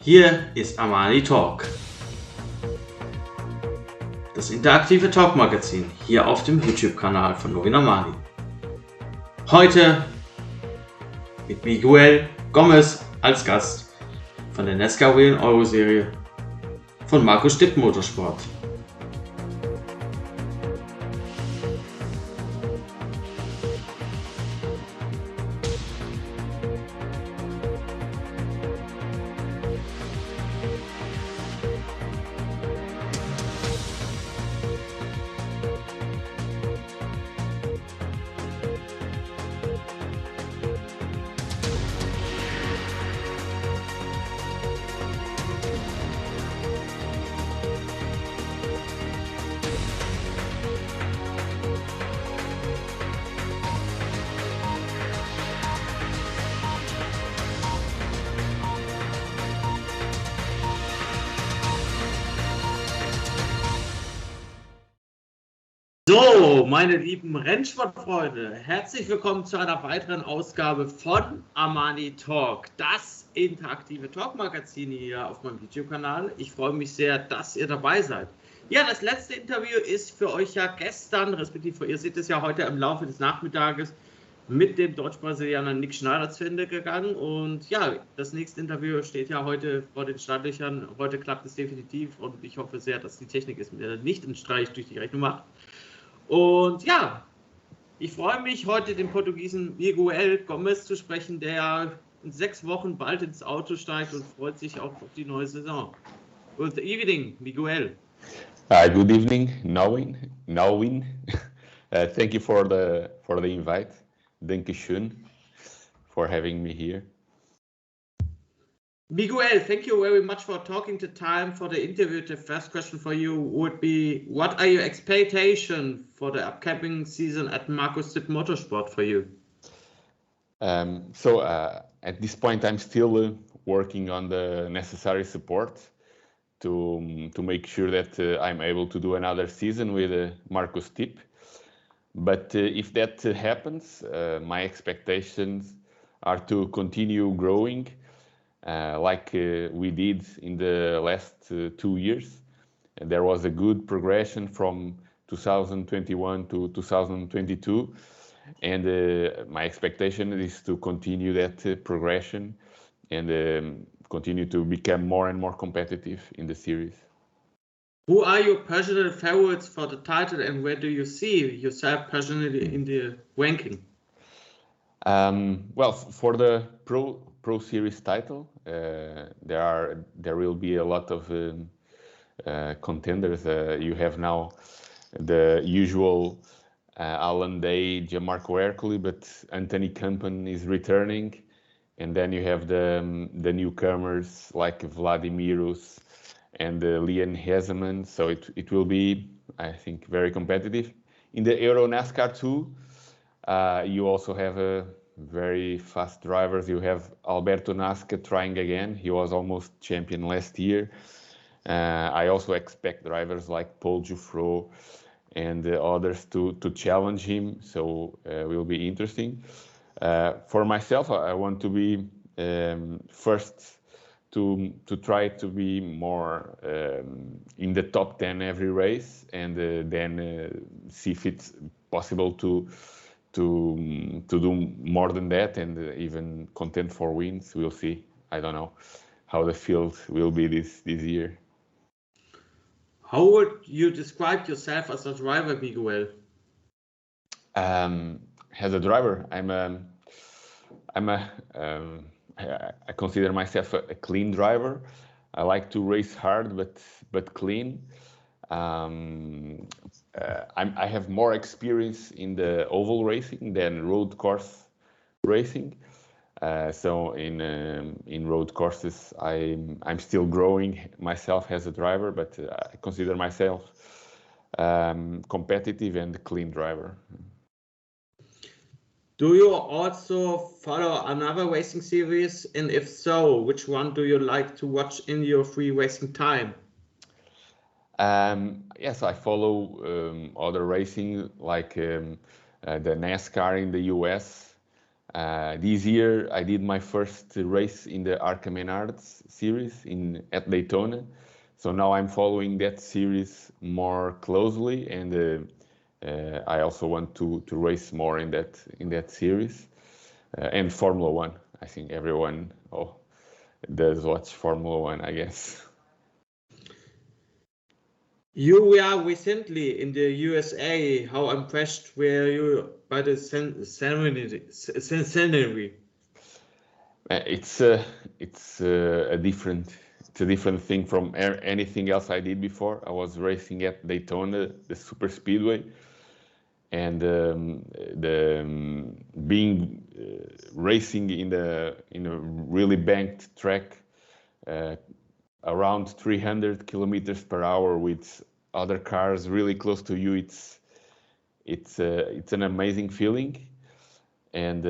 Hier ist Armani Talk, das interaktive Talkmagazin hier auf dem YouTube Kanal von Armani. Heute mit Miguel Gomes als Gast von der NASCAR Wheel Euro Serie von Markus Stipp Motorsport. So, meine lieben Rennsportfreunde, herzlich willkommen zu einer weiteren Ausgabe von Armani Talk, das interaktive Talkmagazin hier auf meinem YouTube-Kanal. Ich freue mich sehr, dass ihr dabei seid. Ja, das letzte Interview ist für euch ja gestern, respektive ihr seht es ja heute im Laufe des Nachmittages, mit dem Deutsch-Brasilianer Nick Schneider zu Ende gegangen. Und ja, das nächste Interview steht ja heute vor den Startlöchern. Heute klappt es definitiv und ich hoffe sehr, dass die Technik es mir nicht einen Streich durch die Rechnung macht. Und ja, ich freue mich, heute den Portugiesen Miguel Gomes zu sprechen, der in 6 Wochen bald ins Auto steigt und freut sich auch auf die neue Saison. Good evening, Miguel. Good evening, Noin. Thank you for the invite. Danke schön for having me here. Miguel, thank you very much for taking the time for the interview. The first question for you would be, what are your expectations for the upcoming season at Markus Stipp Motorsport for you? At this point, I'm still working on the necessary support to make sure that I'm able to do another season with Markus Stipp. But if that happens, my expectations are to continue growing like we did in the last 2 years. And there was a good progression from 2021 to 2022. And my expectation is to continue that progression and continue to become more and more competitive in the series. Who are your personal favorites for the title, and where do you see yourself personally in the ranking? Well, for the Pro Series title, there will be a lot of contenders. You have now the usual Alan Day, Gianmarco Ercole, but Anthony Campan is returning, and then you have the newcomers like Vladimirus and Liam Hesemann. So it will be, I think, very competitive. In the Euro NASCAR 2, you also have very fast drivers. You have Alberto Nasca trying again. He was almost champion last year. I also expect drivers like Paul Giuffreau and others to challenge him. So it will be interesting. For myself, I want to be first to try to be more in the top 10 every race, and then see if it's possible to do more than that and even contend for wins. We'll see. I don't know how the field will be this year. How would you describe yourself as a driver, Miguel? As a driver, I consider myself a clean driver. I like to race hard, but clean. I have more experience in the oval racing than road course racing. So in road courses, I'm still growing myself as a driver, but I consider myself competitive and clean driver. Do you also follow another racing series? And if so, which one do you like to watch in your free racing time? Yes, I follow other racing like the NASCAR in the US. This year I did my first race in the Armani series at Daytona. So now I'm following that series more closely, and I also want to race more in that series. And Formula One. I think everyone does watch Formula One, I guess. You were recently in the USA. How impressed were you by the scenery? It's a different thing from anything else I did before. I was racing at Daytona, the super speedway, and being racing in a really banked track around 300 kilometers per hour with other cars really close to you. It's an amazing feeling, and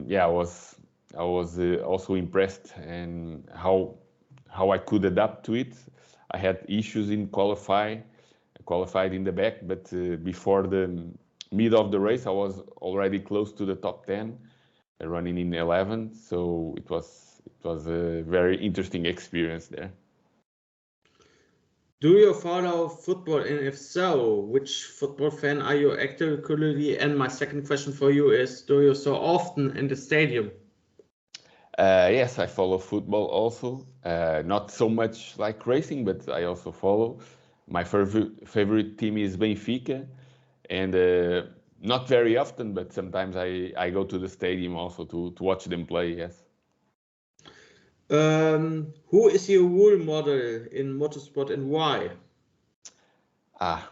yeah, I was also impressed and how I could adapt to it. I had issues in qualified in the back, but before the mid of the race, I was already close to the top 10, running in 11. So it was a very interesting experience there. Do you follow football, and if so, which football fan are you actively? And my second question for you is, do you so often in the stadium? Yes, I follow football also. Not so much like racing, but I also follow. My favorite team is Benfica, and not very often, but sometimes I go to the stadium also to watch them play, yes. Who is your role model in motorsport and why?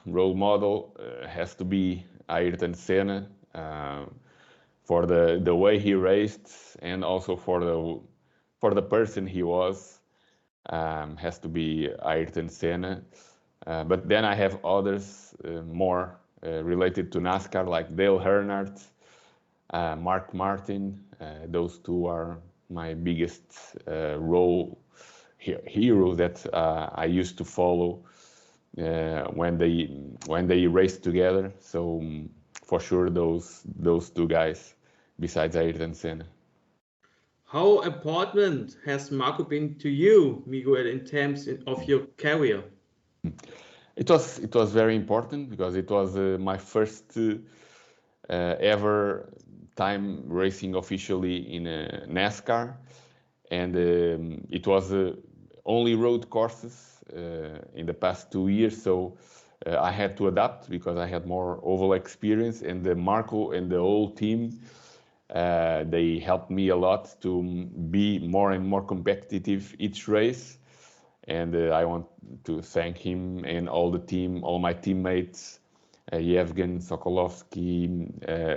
Role model has to be Ayrton Senna, for the way he raced and also for the person he was. Has to be Ayrton Senna. But then I have others more related to NASCAR, like Dale Earnhardt, Mark Martin. Those two are my biggest heroes that I used to follow when they raced together. So for sure, those two guys, besides Ayrton Senna. How important has Marco been to you, Miguel, in terms of your career? It was very important because it was my first ever time racing officially in NASCAR, and it was only road courses in the past 2 years. So I had to adapt because I had more oval experience, and Marco and the whole team, they helped me a lot to be more and more competitive each race. And I want to thank him and all the team, all my teammates, Yevgen Sokolovsky,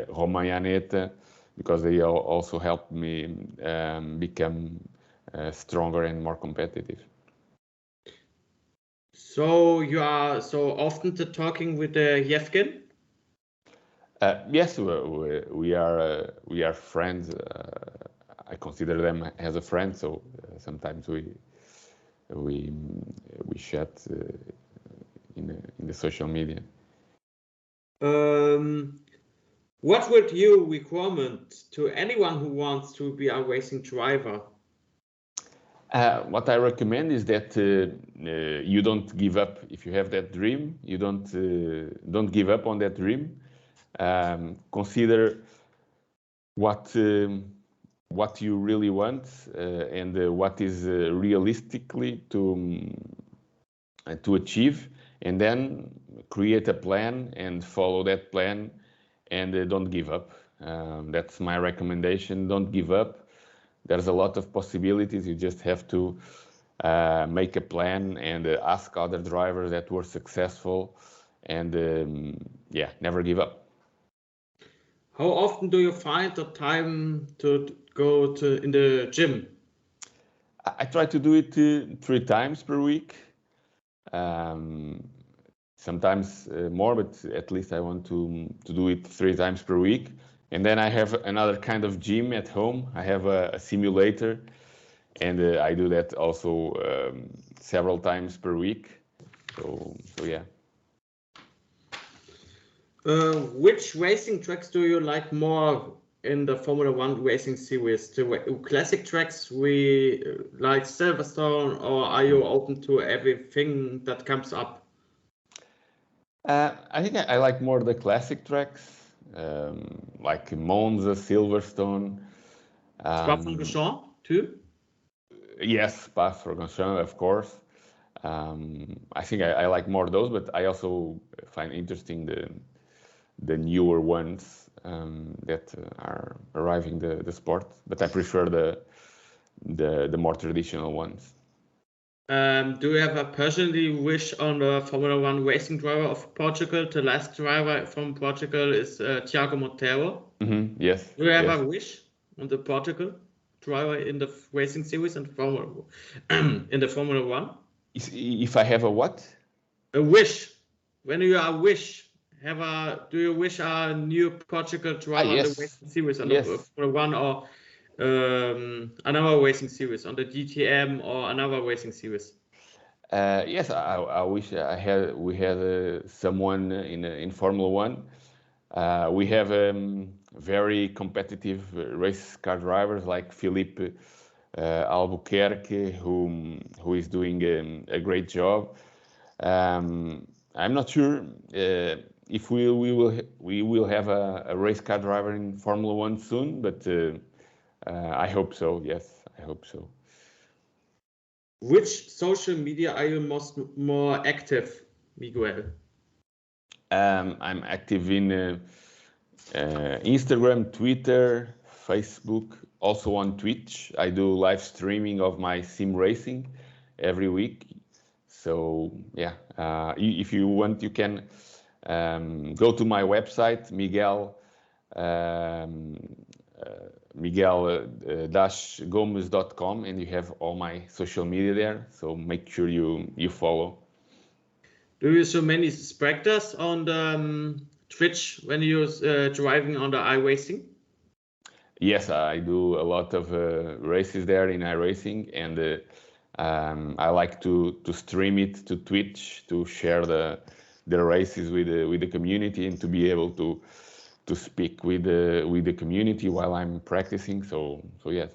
Roman Yaneta, because they also helped me become stronger and more competitive. So you are so often talking with Yevgen? Yes, we are friends. I consider them as a friend, so sometimes we chat in the social media. What would you recommend to anyone who wants to be a racing driver? What I recommend is that you don't give up. If you have that dream, you don't give up on that dream. Consider what you really want and what is realistically to achieve, and then create a plan and follow that plan, and don't give up. That's my recommendation. Don't give up. There's a lot of possibilities. You just have to make a plan and ask other drivers that were successful, and yeah, never give up. How often do you find the time to go in the gym? I try to do it 3 times per week. Sometimes more, but at least I want to do it 3 times per week. And then I have another kind of gym at home. I have a simulator, and I do that also several times per week. So yeah. Which racing tracks do you like more? in the Formula One racing series? The classic tracks we like Silverstone, or are you open to everything that comes up? I think I like more the classic tracks, like Monza, Silverstone. Spa-Francorchamps too? Yes, Spa-Francorchamps, of course. I think I like more those, but I also find interesting the newer ones that are arriving the sport. But I prefer the more traditional ones. Do you have a personally wish on the Formula One racing driver of Portugal? The last driver from Portugal is Thiago Monteiro. Yes. Do you have a wish on the Portugal driver in the racing series and in the Formula One? If I have a what? A wish. When you are wish, do you wish a new Portugal driver Yes. on the racing series on Yes. the Formula One, or another racing series on the DTM or another racing series? Yes, I wish we had someone in Formula One. We have very competitive race car drivers like Felipe Albuquerque, who is doing a great job. I'm not sure if we will have a race car driver in Formula One soon, but I hope so. Yes, I hope so. Which social media are you more active, Miguel? I'm active in Instagram, Twitter, Facebook, also on Twitch. I do live streaming of my sim racing every week. So yeah, if you want, you can go to my website, Miguel-Gomes.com, and you have all my social media there. So make sure you follow. Do you so many spectators on the Twitch when you're driving on the iRacing? Yes, I do a lot of races there in iRacing, and I like to stream it to Twitch to share the races with the community, and to be able to speak with the community while I'm practicing. So yes.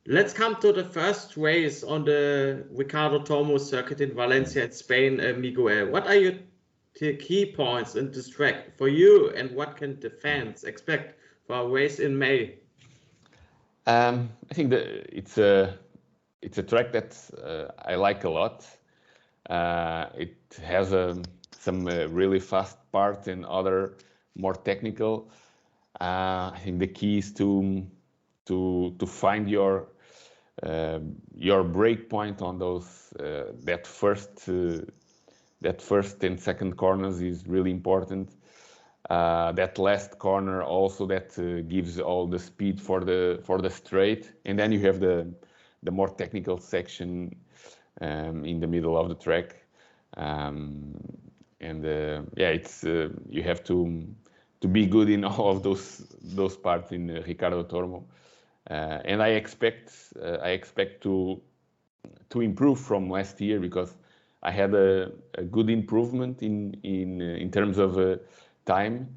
Let's come to the first race on the Ricardo Tormo circuit in Valencia in Spain, Miguel. What are your key points in this track for you, and what can the fans expect for a race in May? I think it's a track that I like a lot. It has some really fast parts and other more technical. I think the key is to find your break point on those that first and second corners is really important. That last corner also that gives all the speed for the straight, and then you have the more technical section in the middle of the track, it's you have to be good in all of those parts in Ricardo Tormo, and I expect to improve from last year, because I had a good improvement in terms of time,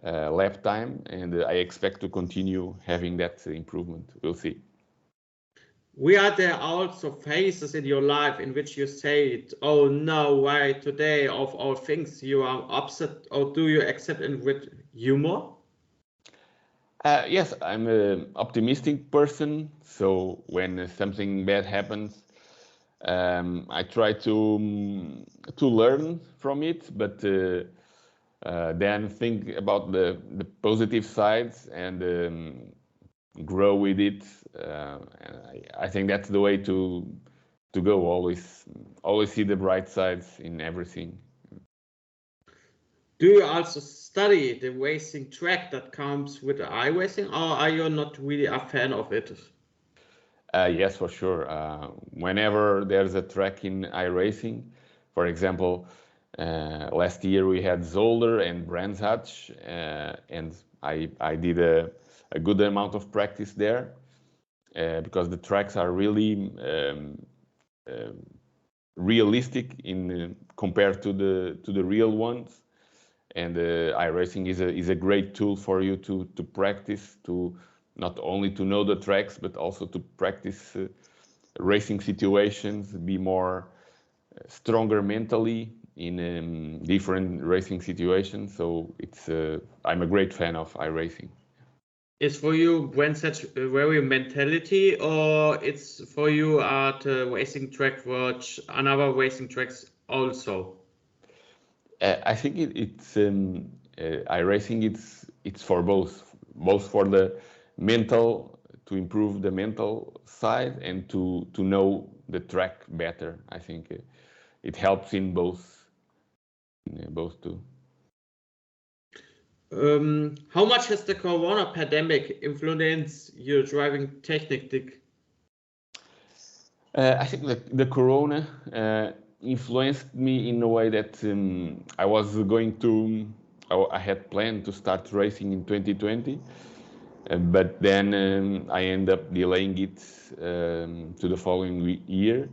lap time, and I expect to continue having that improvement. We'll see. Are there also phases in your life in which you say, "Oh no, why today of all things you are upset," or do you accept it with humor? Yes, I'm an optimistic person, so when something bad happens, I try to learn from it, but then think about the positive sides and grow with it. And I think that's the way to go. Always see the bright sides in everything. Do you also study the racing track that comes with the iRacing, or are you not really a fan of it? Yes, for sure. Whenever there's a track in iRacing, for example, last year we had Zolder and Brands Hatch, and I did a good amount of practice there because the tracks are really realistic in compared to the real ones, and iRacing is a great tool for you to practice, to not only to know the tracks but also to practice racing situations, be more stronger mentally in different racing situations. So it's I'm a great fan of iRacing. Is for you when such a very mentality, or it's for you at a racing track watch another racing tracks also? I think it's iRacing. It's for both for the mental, to improve the mental side, and to know the track better. I think it helps in both too. How much has the Corona pandemic influenced your driving technique? I think the Corona influenced me in a way that I was going to. I had planned to start racing in 2020, but then I ended up delaying it to the following year,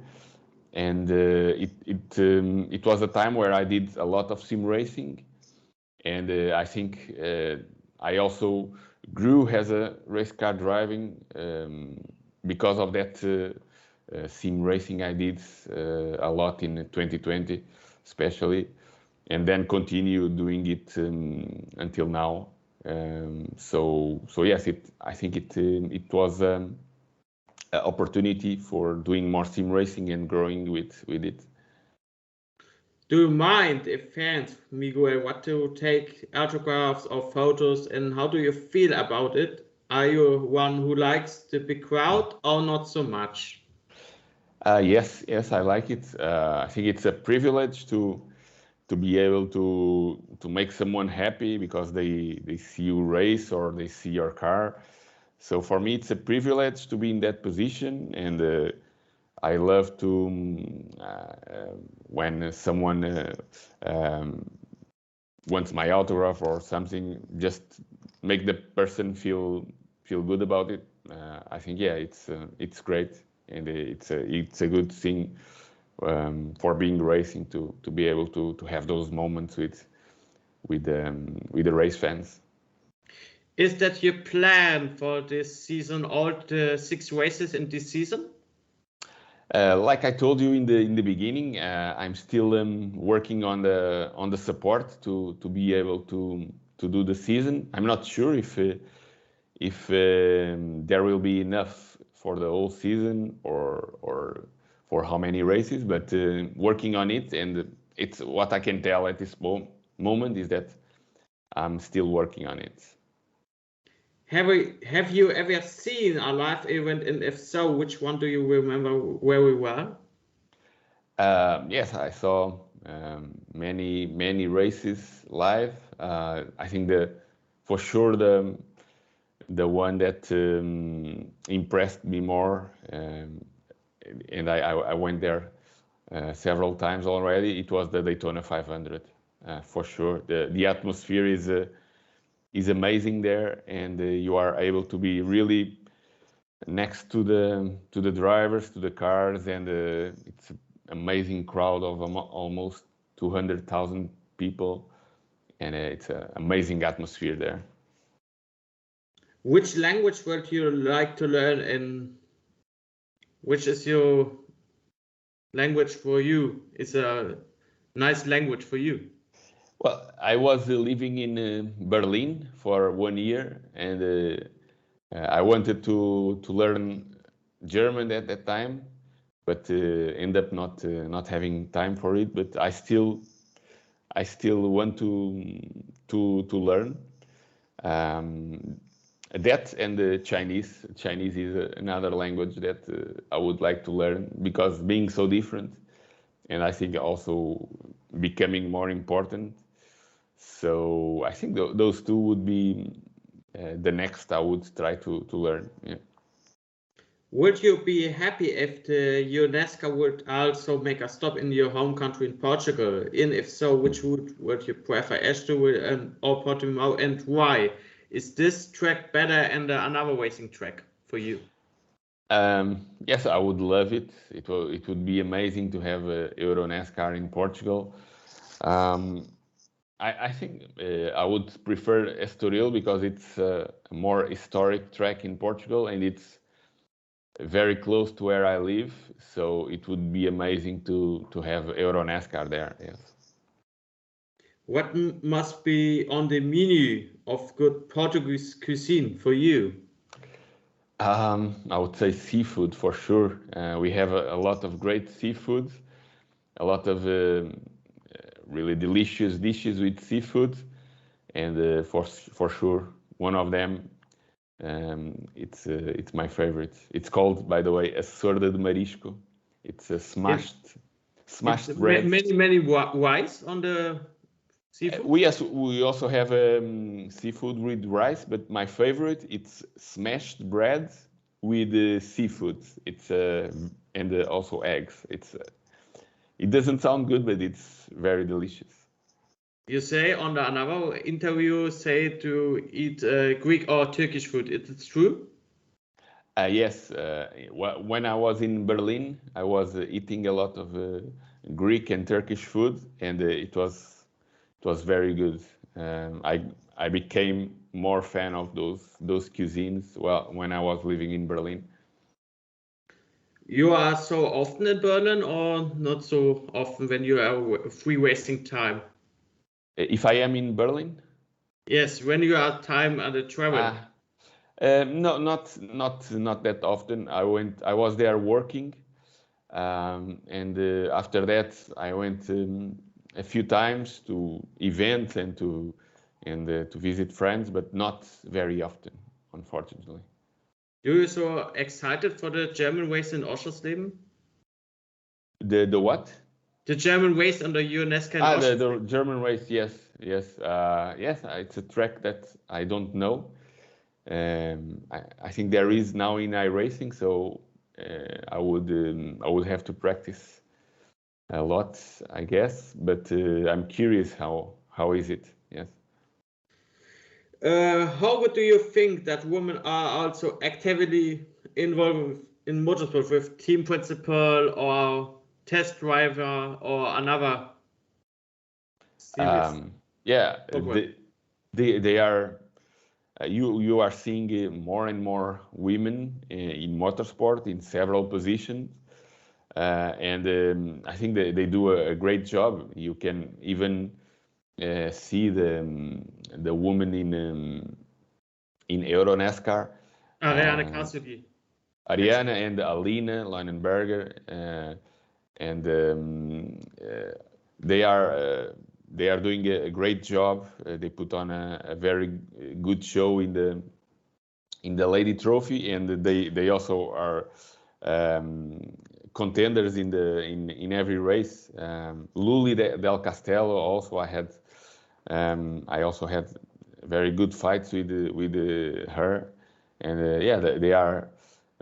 and it was a time where I did a lot of sim racing, and I think I also grew as a race car driving because of that sim racing I did a lot in 2020, especially, and then continue doing it until now. So yes, I think it was an opportunity for doing more sim racing and growing with it. Do you mind if fans, Miguel, want to take autographs or photos, and how do you feel about it? Are you one who likes the big crowd or not so much? Yes, I like it. I think it's a privilege to be able to make someone happy because they see you race or they see your car. So for me, it's a privilege to be in that position, and I love to when someone wants my autograph or something, just make the person feel good about it. I think it's great, and it's a good thing for being racing to be able to have those moments with the race fans. Is that your plan for this season, all the 6 races in this season? Like I told you in the beginning, I'm still working on the support to be able to do the season. I'm not sure if there will be enough for the whole season or for how many races, but working on it, and it's what I can tell at this moment is that I'm still working on it. Have you ever seen a live event, and if so, which one do you remember very well? Yes, I saw many races live. I think for sure the one that impressed me more, and I went there several times already. It was the Daytona 500, for sure. The atmosphere is amazing there, and you are able to be really next to the drivers, to the cars, and it's an amazing crowd of almost 200,000 people, and it's an amazing atmosphere there. Which language would you like to learn, and which is your language for you? Is a nice language for you? Well, I was living in Berlin for 1 year, and I wanted to learn German at that time, but end up not having time for it. But I still want to learn that, and the Chinese. Chinese is another language that I would like to learn because being so different, and I think also becoming more important. So I think those two would be the next I would try to learn. Yeah. Would you be happy if the UNESCO would also make a stop in your home country in Portugal? And if so, which would you prefer, Estoril or Portimao, and why? Is this track better and another racing track for you? Yes, I would love it. It would be amazing to have a Euro NASCAR in Portugal. I think I would prefer Estoril because it's a more historic track in Portugal and it's very close to where I live. So it would be amazing to have Euro NASCAR there. Yes. What must be on the menu of good Portuguese cuisine for you? I would say seafood for sure. We have a lot of great seafood, a lot of really delicious dishes with seafood, and for sure one of them, it's my favorite. It's called, by the way, a sorda de marisco. It's a smashed bread. Many rice on the seafood. We also have seafood with rice, but my favorite it's smashed bread with seafood. It's and also eggs. It doesn't sound good, but it's very delicious. You say on another interview, say to eat Greek or Turkish food. Is it true? Yes. When I was in Berlin, I was eating a lot of Greek and Turkish food, and it was very good. I became more fan of those cuisines when I was living in Berlin. You are so often in Berlin, or not so often when you are free wasting time? If I am in Berlin? Yes, when you have time at the travel. No, not that often. I was there working, and after that I went a few times to events and to visit friends, but not very often, unfortunately. You so excited for the German waste in Oschersleben? The what? The German waste on the UNESCO. The German race, yes. It's a track that I don't know. I think there is now in iRacing, so I would have to practice a lot, I guess. But I'm curious how is it? Yes. How do you think that women are also actively involved in motorsport with team principal or test driver or another series? They are. You are seeing more and more women in motorsport in several positions, and I think they do a great job. You can even see the woman in Euro NASCAR. Ariane and Alina Leinenberger, and they are doing a great job. They put on a very good show in the Lady Trophy, and they also are contenders in every race. Luli del Castello also I also had very good fights with her, and they are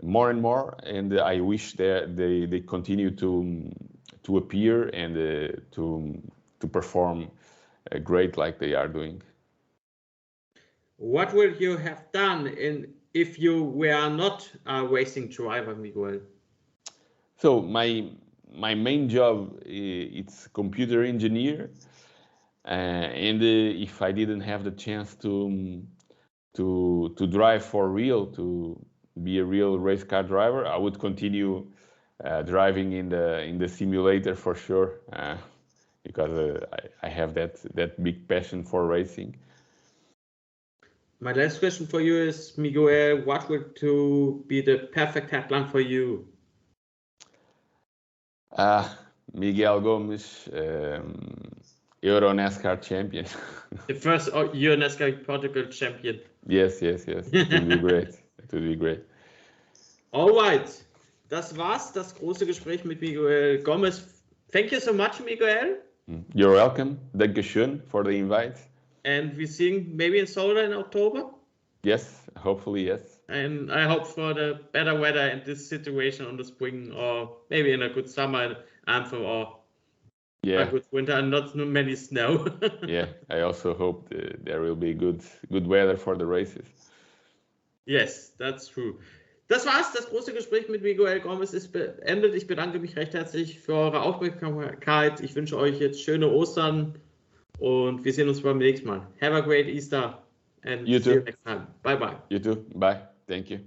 more and more, and I wish they continue to appear and to perform great like they are doing. What would you have done if you were not a racing driver, Miguel? So my main job it's computer engineer, and if I didn't have the chance to drive for real, to be a real race car driver, I would continue driving in the simulator for sure, because I have that big passion for racing. My last question for you is, Miguel, what would be the perfect headline for you? Miguel Gomes, Euro NASCAR champion. The first Euro NASCAR Portugal champion. Yes. It would be great. It would be great. Alright. Das war's, das große Gespräch mit Miguel Gomes. Thank you so much, Miguel. You're welcome. Dankeschön for the invite. And we seeing maybe in Solda in October? Yes, hopefully, yes. And I hope for the better weather in this situation on the spring, or maybe in a good summer anthem, or a good winter and not many snow. Yeah, I also hope there will be good weather for the races. Yes, that's true. Das war's, das große Gespräch mit Miguel Gomes ist beendet. Ich bedanke mich recht herzlich für eure Aufmerksamkeit. Ich wünsche euch jetzt schöne Ostern Und wir sehen uns beim nächsten Mal. Have a great Easter and see you next time. Bye bye. You too. Bye. Thank you.